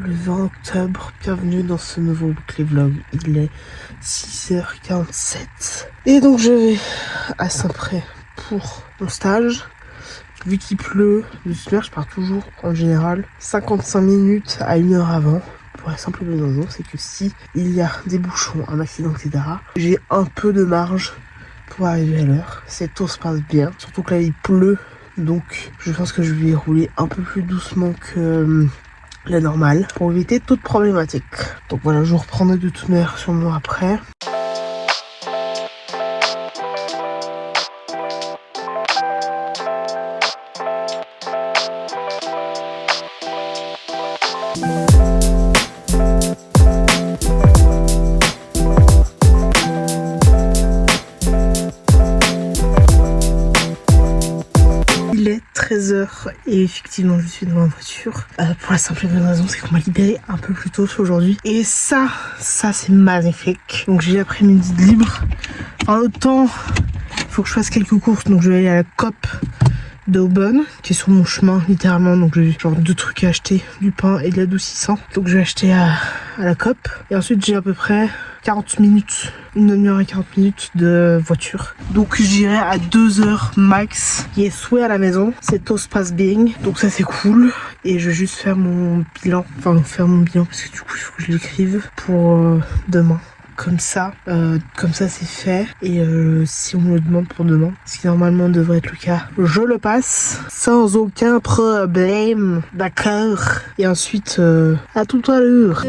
le 20 octobre, bienvenue dans ce nouveau weekly vlog. Il est 6h47 et donc je vais à Saint-Pré pour mon stage. Vu qu'il pleut, de toute manière je pars toujours en général 55 minutes à 1 heure avant. Pour la simple raison, c'est que si il y a des bouchons, un accident, etc., j'ai un peu de marge pour arriver à l'heure. Tout se passe bien, surtout que là il pleut, donc je pense que je vais rouler un peu plus doucement que la normale pour éviter toute problématique. Donc voilà, je vous reprendrai de toute manière sur moi après. Il est 13h et effectivement je suis dans ma voiture pour la simple et bonne raison, c'est qu'on m'a libéré un peu plus tôt aujourd'hui et ça c'est magnifique. Donc j'ai l'après-midi de libre. En autant il faut que je fasse quelques courses, donc je vais aller à la COP d'Aubonne qui est sur mon chemin littéralement, donc j'ai genre 2 trucs à acheter, du pain et de l'adoucissant, donc je vais acheter à la COP et ensuite j'ai à peu près 40 minutes, une demi-heure et 40 minutes de voiture, donc j'irai à 2h max qui est souhait à la maison. C'est tout se passe bien, donc ça c'est cool et je vais juste faire mon bilan, parce que du coup il faut que je l'écrive pour demain. Comme ça c'est fait et si on me le demande pour demain, ce qui normalement devrait être le cas, je le passe sans aucun problème, d'accord. Et ensuite à tout à l'heure.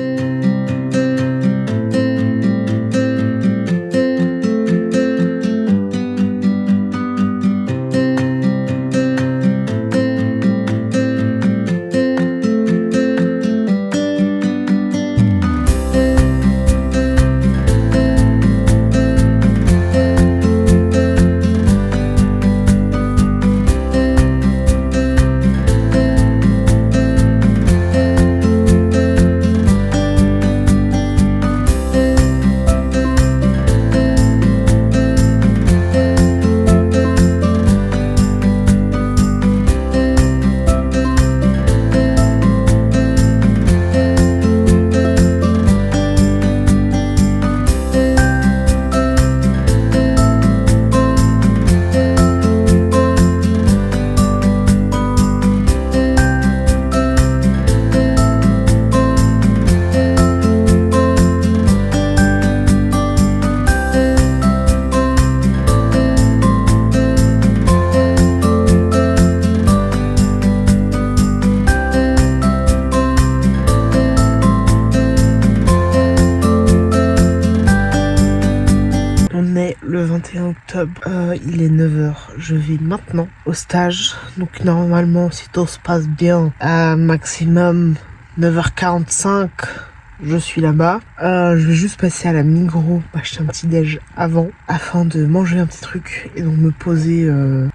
Le 21 octobre, il est 9h, je vais maintenant au stage, donc normalement si tout se passe bien, à maximum 9h45, je suis là-bas. Je vais juste passer à la Migros, acheter un petit déj avant, afin de manger un petit truc et donc me poser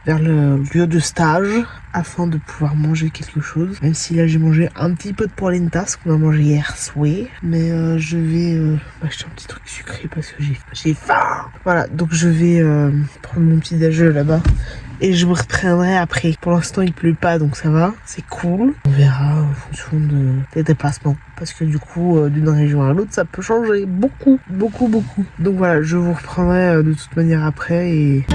vers le lieu de stage, afin de pouvoir manger quelque chose. Même si là j'ai mangé un petit peu de polenta, ce qu'on a mangé hier soir, mais je vais acheter un petit truc sucré parce que j'ai faim. Voilà, donc je vais prendre mon petit déj là-bas et je vous reprendrai après. Pour l'instant il pleut pas, donc ça va, c'est cool. On verra en fonction des déplacements, parce que du coup d'une région à l'autre ça peut changer beaucoup. Donc voilà, je vous reprendrai de toute manière après et...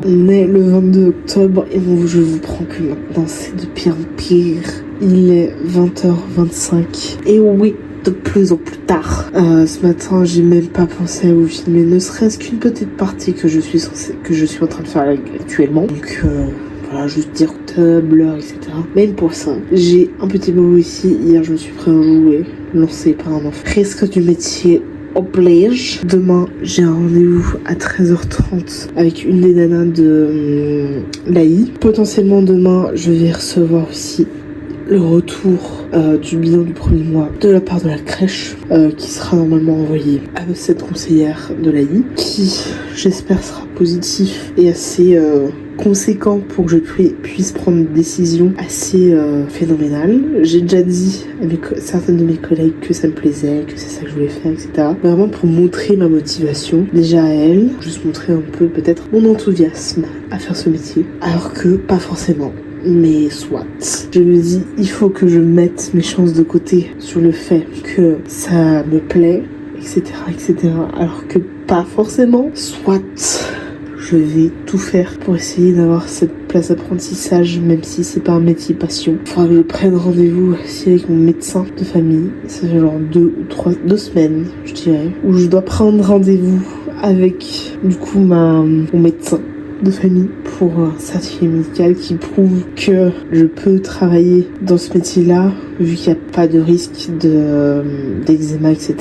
On est le 22 octobre et bon, je vous prends que maintenant c'est de pire en pire. Il est 20h25 et oui, de plus en plus tard. Ce matin, j'ai même pas pensé à vous filmer, ne serait-ce qu'une petite partie que je suis en train de faire actuellement. Donc voilà, juste dire octobre, l'heure, etc. Même pour ça, j'ai un petit bobo ici. Hier, je me suis pris un jouet lancé par un enfant. Presque du métier oblige. Demain, j'ai un rendez-vous à 13h30 avec une des nanas de l'AI. Potentiellement demain, je vais recevoir aussi le retour du bilan du premier mois de la part de la crèche qui sera normalement envoyé à cette conseillère de l'AI qui, j'espère, sera positif et assez conséquent pour que je puisse prendre une décision assez phénoménale. J'ai déjà dit à certaines de mes collègues que ça me plaisait, que c'est ça que je voulais faire, etc. Vraiment pour montrer ma motivation, déjà à elle, juste montrer un peu peut-être mon enthousiasme à faire ce métier, alors que pas forcément. Mais soit. Je me dis, il faut que je mette mes chances de côté sur le fait que ça me plaît, etc., etc. Alors que pas forcément. Soit. Je vais tout faire pour essayer d'avoir cette place d'apprentissage, même si c'est pas un métier passion. Il faudra que je prenne rendez-vous aussi avec mon médecin de famille. Ça fait genre 2 semaines, je dirais, où je dois prendre rendez-vous avec, du coup, mon médecin de famille pour un certificat médical qui prouve que je peux travailler dans ce métier-là vu qu'il n'y a pas de risque d'eczéma, etc.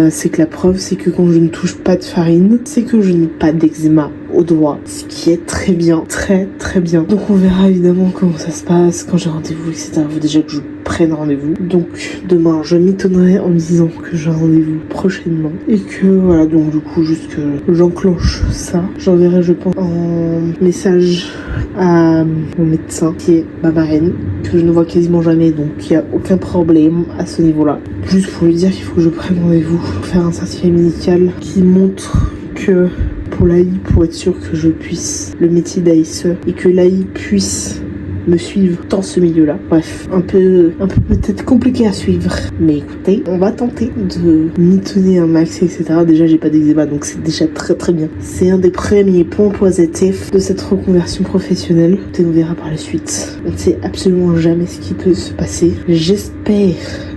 C'est que la preuve, c'est que quand je ne touche pas de farine, c'est que je n'ai pas d'eczéma au doigt, ce qui est très bien, très très bien. Donc on verra évidemment comment ça se passe, quand j'ai rendez-vous, etc. Il faut déjà que je prenne rendez-vous. Donc demain, je m'étonnerai en me disant que j'ai rendez-vous prochainement et que voilà, donc du coup juste que j'enclenche ça. J'enverrai, je pense, un message à mon médecin qui est ma marraine, que je ne vois quasiment jamais, donc il n'y a aucun problème à ce niveau-là. Juste pour lui dire qu'il faut que je prenne rendez-vous pour faire un certificat médical qui montre que pour l'AI, pour être sûr que je puisse le métier d'ASE et que l'AI puisse me suivre dans ce milieu-là. Bref, un peu peut-être compliqué à suivre. Mais écoutez, on va tenter de mitonner un max, etc. Déjà, j'ai pas d'eczéma, donc c'est déjà très très bien. C'est un des premiers points positifs de cette reconversion professionnelle. Peut-être on verra par la suite. On ne sait absolument jamais ce qui peut se passer. J'espère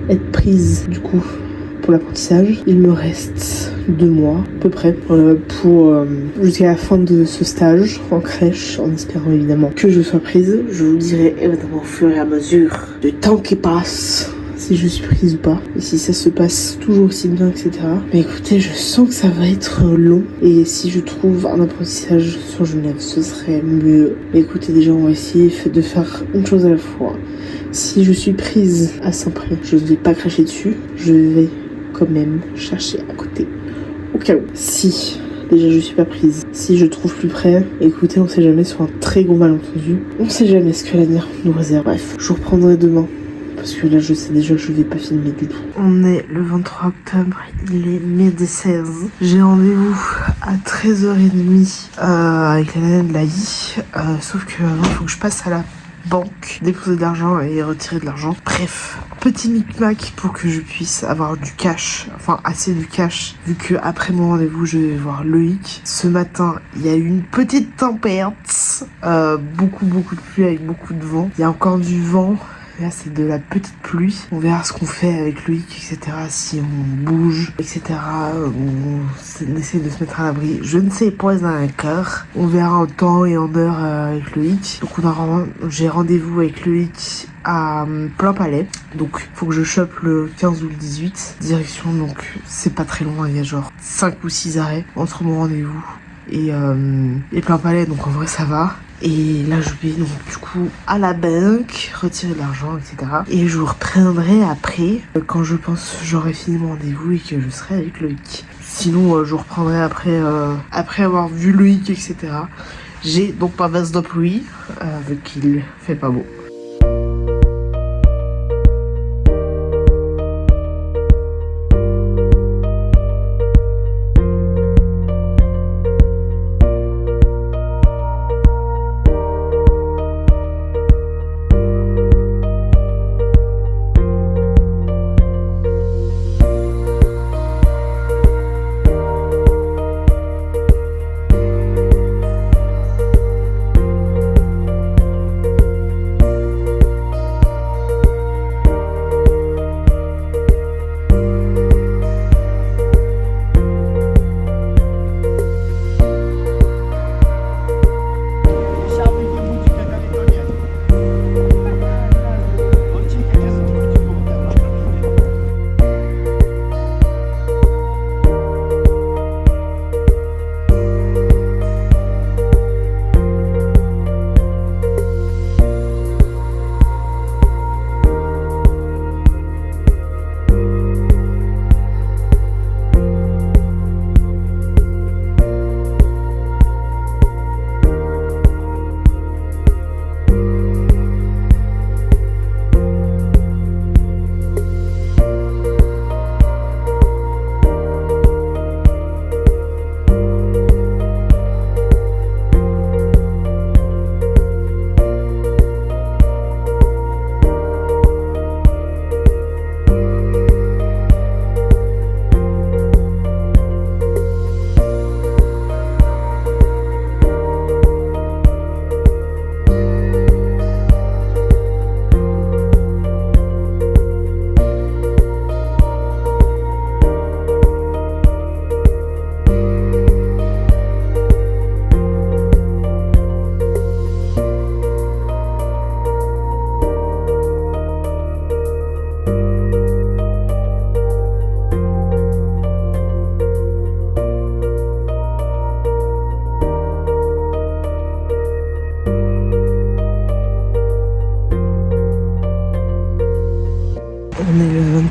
être prise, du coup, pour l'apprentissage. Il me reste 2 mois à peu près pour jusqu'à la fin de ce stage en crèche, en espérant évidemment que je sois prise. Je vous dirai évidemment au fur et à mesure du temps qui passe si je suis prise ou pas, et si ça se passe toujours aussi bien, etc. Mais écoutez, je sens que ça va être long, et si je trouve un apprentissage sur Genève, ce serait mieux. Mais écoutez, déjà on va essayer de faire une chose à la fois. Si je suis prise à Saint-Pré, je ne vais pas cracher dessus, je vais quand même chercher à côté au cas où. Si déjà je suis pas prise, si je trouve plus près, écoutez, on sait jamais, sur un très gros malentendu, on sait jamais ce que l'avenir nous réserve. Bref, je vous reprendrai demain parce que là je sais déjà que je vais pas filmer du tout. On est le 23 octobre, il est midi 16. J'ai rendez-vous à 13h30 avec la nana de l'AI, sauf que il faut que je passe à la banque, déposer de l'argent et retirer de l'argent. Bref, petit micmac pour que je puisse avoir du cash, enfin assez du cash, vu que après mon rendez-vous je vais voir Loïc. Ce matin il y a eu une petite tempête, beaucoup de pluie avec beaucoup de vent. Il y a encore du vent. Là, c'est de la petite pluie. On verra ce qu'on fait avec Loïc, etc. Si on bouge, etc. On essaie de se mettre à l'abri. Je ne sais pas encore. On verra en temps et en heure avec Loïc. Donc, j'ai rendez-vous avec Loïc à Plein Palais. Donc, faut que je chope le 15 ou le 18. Direction, donc, c'est pas très loin. Il y a genre 5 ou 6 arrêts entre mon rendez-vous et Plein Palais. Donc, en vrai, ça va. Et là, je vais donc du coup à la banque retirer de l'argent, etc. Et je vous reprendrai après, quand je pense j'aurai fini mon rendez-vous et que je serai avec Loïc. Sinon, je vous reprendrai après avoir vu Loïc, etc. J'ai donc ma veste de pluie, vu qu'il fait pas beau.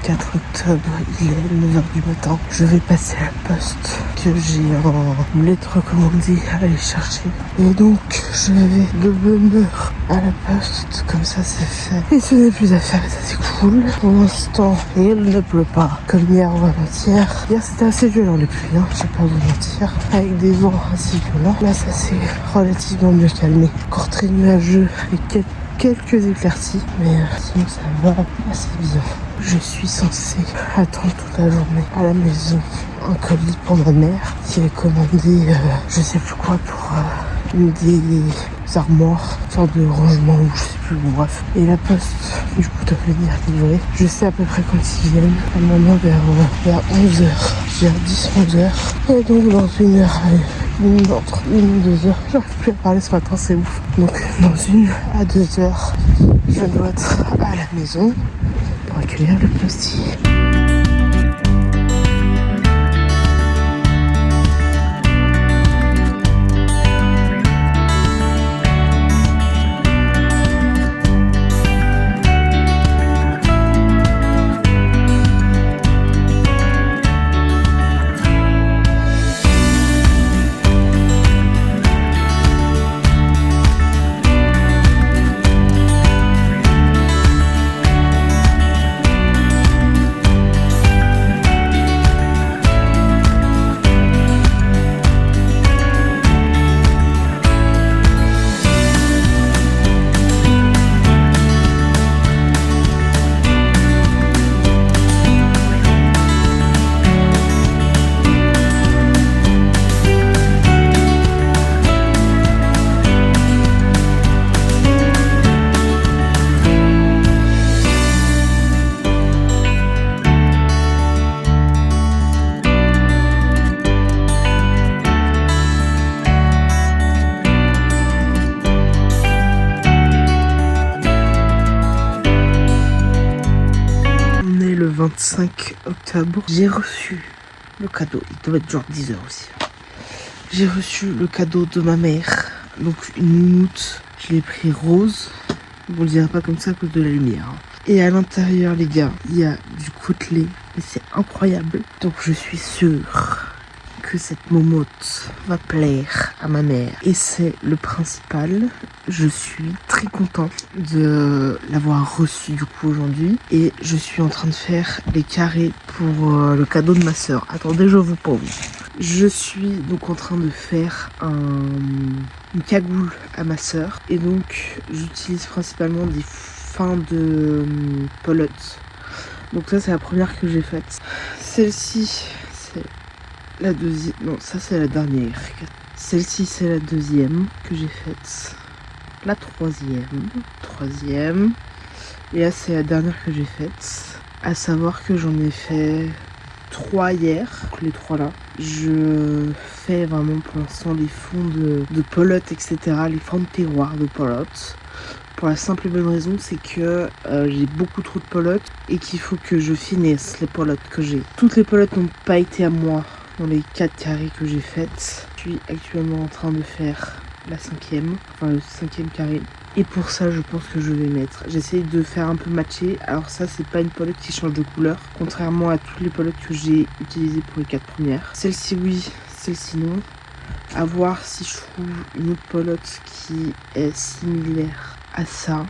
24 octobre, il est 9h du matin. Je vais passer à la poste que j'ai en lettre recommandée à aller chercher. Et donc, je vais de bonne heure à la poste, comme ça c'est fait. Et ce n'est plus à faire, et ça c'est cool. Pour l'instant, il ne pleut pas comme hier ou avant-hier. Hier c'était assez violent les pluies, hein, j'ai pas vous mentir. Avec des vents assez violents. Là ça s'est relativement mieux calmé. Encore très nuageux et quelques éclaircies, mais sinon ça va assez bien. Je suis censée attendre toute la journée à la maison un colis pour ma mère qui avait commandé je sais plus quoi pour une des armoires, une sorte de rangement ou je sais plus, bref. Et la poste du coup doit venir livrer. Je sais à peu près quand ils viennent, normalement vers 11h, vers 10-11h. Et donc dans une heure, entre 1 et 2 heures, j'arrive plus à parler ce matin, c'est ouf. Donc dans 1 à 2 heures, je dois être à la maison pour accueillir le postier. Le 25 octobre, j'ai reçu le cadeau, il doit être genre 10h aussi. J'ai reçu le cadeau de ma mère, donc une moumoute, je l'ai pris rose, on le dirait pas comme ça à cause de la lumière. Et à l'intérieur les gars, il y a du côtelé, mais c'est incroyable. Donc je suis sûre que cette moumoute va plaire à ma mère. Et c'est le principal. Je suis très contente de l'avoir reçu du coup aujourd'hui. Et je suis en train de faire les carrés pour le cadeau de ma soeur. Attendez, je vous pose. Je suis donc en train de faire une cagoule à ma soeur. Et donc j'utilise principalement des fins de pelote. Donc ça c'est la première que j'ai faite. Celle-ci c'est la deuxième, non ça c'est la dernière. Celle-ci c'est la deuxième que j'ai faite. La troisième. Et là c'est la dernière que j'ai faite. À savoir que j'en ai fait 3 hier. Donc les 3 là. Je fais vraiment pour l'instant les fonds de pelote, etc. Les fonds de terroir de pelote. Pour la simple et bonne raison, c'est que j'ai beaucoup trop de pelote et qu'il faut que je finisse les pelotes que j'ai. Toutes les pelotes n'ont pas été à moi dans les 4 carrés que j'ai faites. Je suis actuellement en train de faire la 5e, enfin le 5e carré. Et pour ça, je pense que je vais mettre. J'essaye de faire un peu matcher. Alors ça, c'est pas une pelote qui change de couleur, contrairement à toutes les pelotes que j'ai utilisées pour les 4 premières. Celle-ci oui, celle-ci non. À voir si je trouve une autre pelote qui est similaire à ça,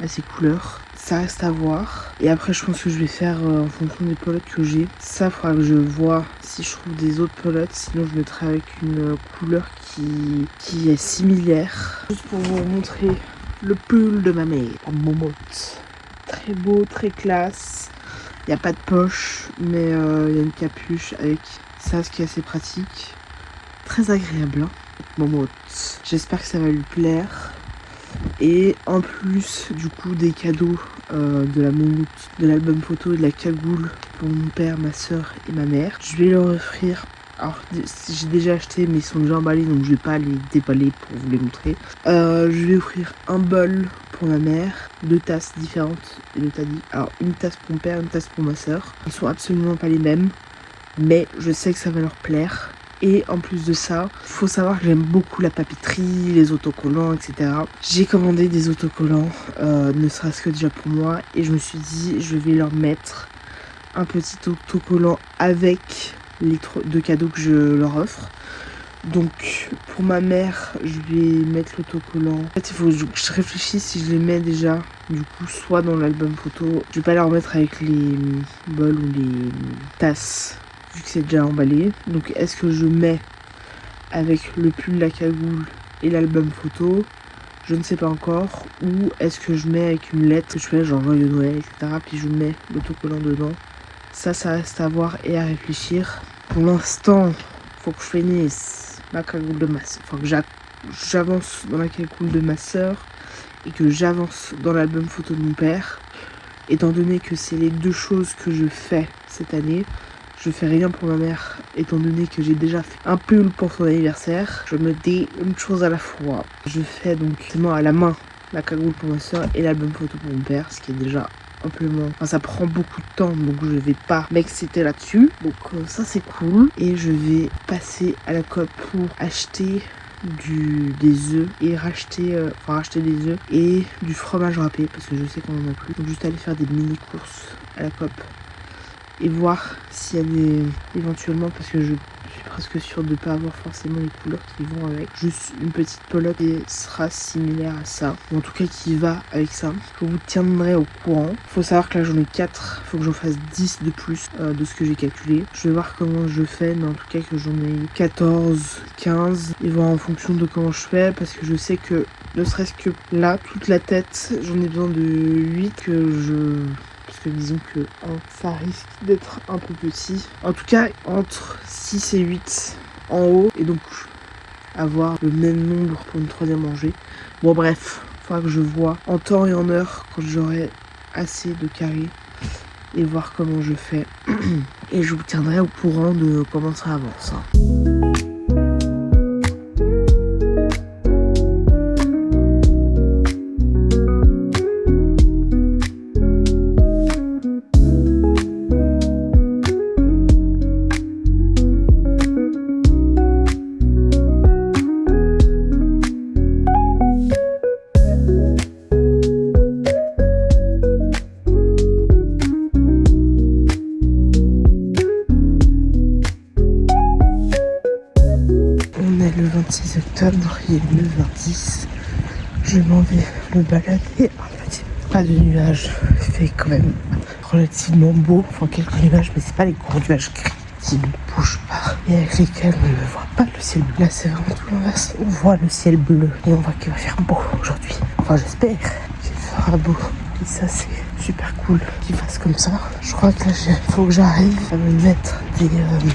à ces couleurs. Ça reste à voir. Et après je pense que je vais faire en fonction des pelotes que j'ai. Ça faudra que je vois si je trouve des autres pelotes. Sinon je mettrai avec une couleur qui est similaire. Juste pour vous montrer le pull de ma mère, la momote. Très beau, très classe. Il n'y a pas de poche, mais il y a une capuche avec ça, ce qui est assez pratique. Très agréable, hein, momote. J'espère que ça va lui plaire. Et en plus du coup des cadeaux de la moumoute, de l'album photo et de la cagoule pour mon père, ma soeur et ma mère, je vais leur offrir. Alors j'ai déjà acheté mais ils sont déjà emballés donc je vais pas les déballer pour vous les montrer. Je vais offrir un bol pour ma mère, 2 tasses différentes et 2 tadis. Alors une tasse pour mon père, une tasse pour ma soeur. Ils sont absolument pas les mêmes mais je sais que ça va leur plaire. Et en plus de ça, faut savoir que j'aime beaucoup la papeterie, les autocollants, etc. J'ai commandé des autocollants, ne serait-ce que déjà pour moi. Et je me suis dit, je vais leur mettre un petit autocollant avec les 2 cadeaux que je leur offre. Donc pour ma mère, je vais mettre l'autocollant. En fait, il faut que je réfléchisse si je les mets déjà, du coup, soit dans l'album photo. Je vais pas les remettre avec les bols ou les tasses, vu que c'est déjà emballé. Donc est-ce que je mets avec le pull, la cagoule et l'album photo? Je ne sais pas encore. Ou est-ce que je mets avec une lettre que je fais genre joyeux Noël, etc. Puis je mets l'autocollant dedans. Ça reste à voir et à réfléchir. Pour l'instant, faut que je finisse ma cagoule de ma soeur. Enfin, que j'avance dans la cagoule de ma soeur et que j'avance dans l'album photo de mon père. Étant donné que c'est les 2 choses que je fais cette année, je fais rien pour ma mère. Étant donné que j'ai déjà fait un pull pour son anniversaire, je me dis une chose à la fois. Je fais donc à la main la cagoule pour ma soeur et l'album photo pour mon père, ce qui est déjà amplement. Enfin, ça prend beaucoup de temps, donc je vais pas m'exciter là-dessus. Donc ça c'est cool. Et je vais passer à la coop pour acheter des œufs et racheter des œufs et du fromage râpé parce que je sais qu'on en a plus. Donc juste aller faire des mini courses à la coop et voir s'il y a des éventuellement, parce que je suis presque sûre de ne pas avoir forcément les couleurs qui vont avec, juste une petite pelote qui sera similaire à ça, ou en tout cas qui va avec ça. Je vous tiendrai au courant. Faut savoir que là j'en ai 4, faut que j'en fasse 10 de plus de ce que j'ai calculé. Je vais voir comment je fais, mais en tout cas que j'en ai 14, 15 et voir en fonction de comment je fais, parce que je sais que ne serait-ce que là, toute la tête, j'en ai besoin de 8 parce que disons que ça risque d'être un peu petit. En tout cas, entre 6 et 8 en haut. Et donc, avoir le même nombre pour une 3e rangée. Bon bref, il faudra que je vois en temps et en heure quand j'aurai assez de carrés. Et voir comment je fais. Et je vous tiendrai au courant de comment ça avance. Le 26 octobre, il est 9h10. Je m'en vais me balader un petit peu. Pas de nuages, il fait quand même relativement beau. Enfin, quelques nuages, mais c'est pas les gros nuages gris qui ne bougent pas et avec lesquels on ne voit pas le ciel bleu. Là, c'est vraiment tout l'inverse. On voit le ciel bleu et on voit qu'il va faire beau aujourd'hui. Enfin, j'espère qu'il fera beau. Et ça, c'est super cool qu'il fasse comme ça. Je crois que là, il faut que j'arrive à me mettre des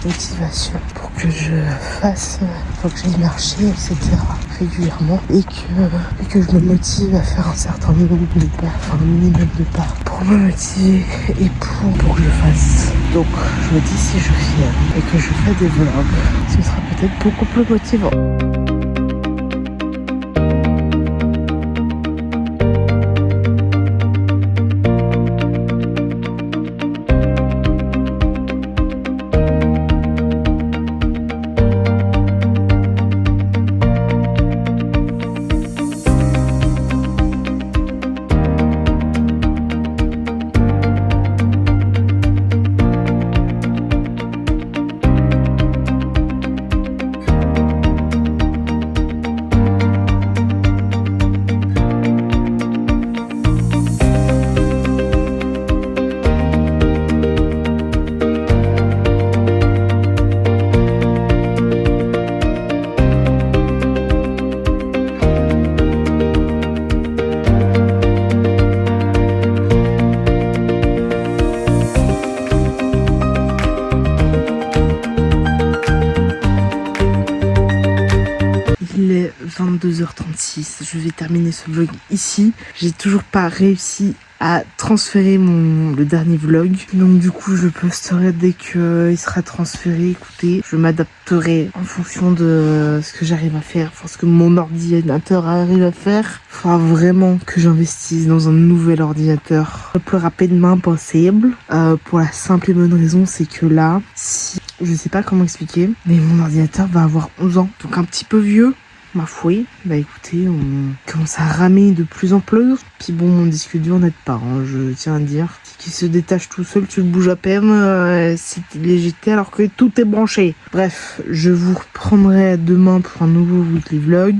motivations pour que je fasse, faut que j'aille marcher, etc. régulièrement et que je me motive à faire un certain nombre de pas, enfin un minimum de pas pour me motiver et pour que je fasse. Donc, je me dis si je filme et que je fais des vlogs, ce sera peut-être beaucoup plus motivant. Il est 22h36, je vais terminer ce vlog ici. J'ai toujours pas réussi à transférer le dernier vlog. Donc du coup je posterai dès qu'il sera transféré. Écoutez, je m'adapterai en fonction de ce que j'arrive à faire, enfin ce que mon ordinateur arrive à faire. Il faudra vraiment que j'investisse dans un nouvel ordinateur le plus rapidement possible. Pour la simple et bonne raison, c'est que là, si Je sais pas comment expliquer, mais mon ordinateur va avoir 11 ans, donc un petit peu vieux. Ma foi, bah écoutez, on commence à ramer de plus en plus. Puis bon, mon disque dur n'aide pas, hein, je tiens à dire. Qui se détache tout seul, tu le bouges à peine, c'est légité alors que tout est branché. Bref, je vous reprendrai demain pour un nouveau weekly vlog.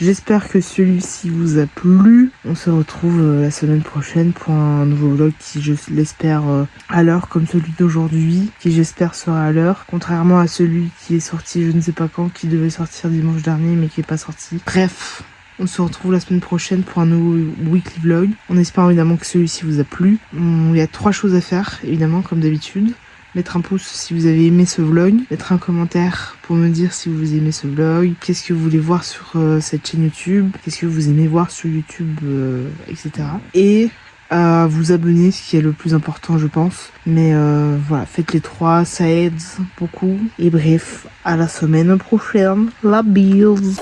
J'espère que celui-ci vous a plu. On se retrouve la semaine prochaine pour un nouveau vlog qui, je l'espère, à l'heure comme celui d'aujourd'hui, qui j'espère sera à l'heure, contrairement à celui qui est sorti je ne sais pas quand, qui devait sortir dimanche dernier mais qui est pas sorti. Bref, on se retrouve la semaine prochaine pour un nouveau weekly vlog. On espère évidemment que celui-ci vous a plu. Il y a 3 choses à faire, évidemment, comme d'habitude. Mettre un pouce si vous avez aimé ce vlog, mettre un commentaire pour me dire si vous aimez ce vlog, qu'est-ce que vous voulez voir sur cette chaîne YouTube, qu'est-ce que vous aimez voir sur YouTube, etc. Et vous abonner, ce qui est le plus important je pense. Mais voilà, faites les 3, ça aide beaucoup. Et bref, à la semaine prochaine, la bise.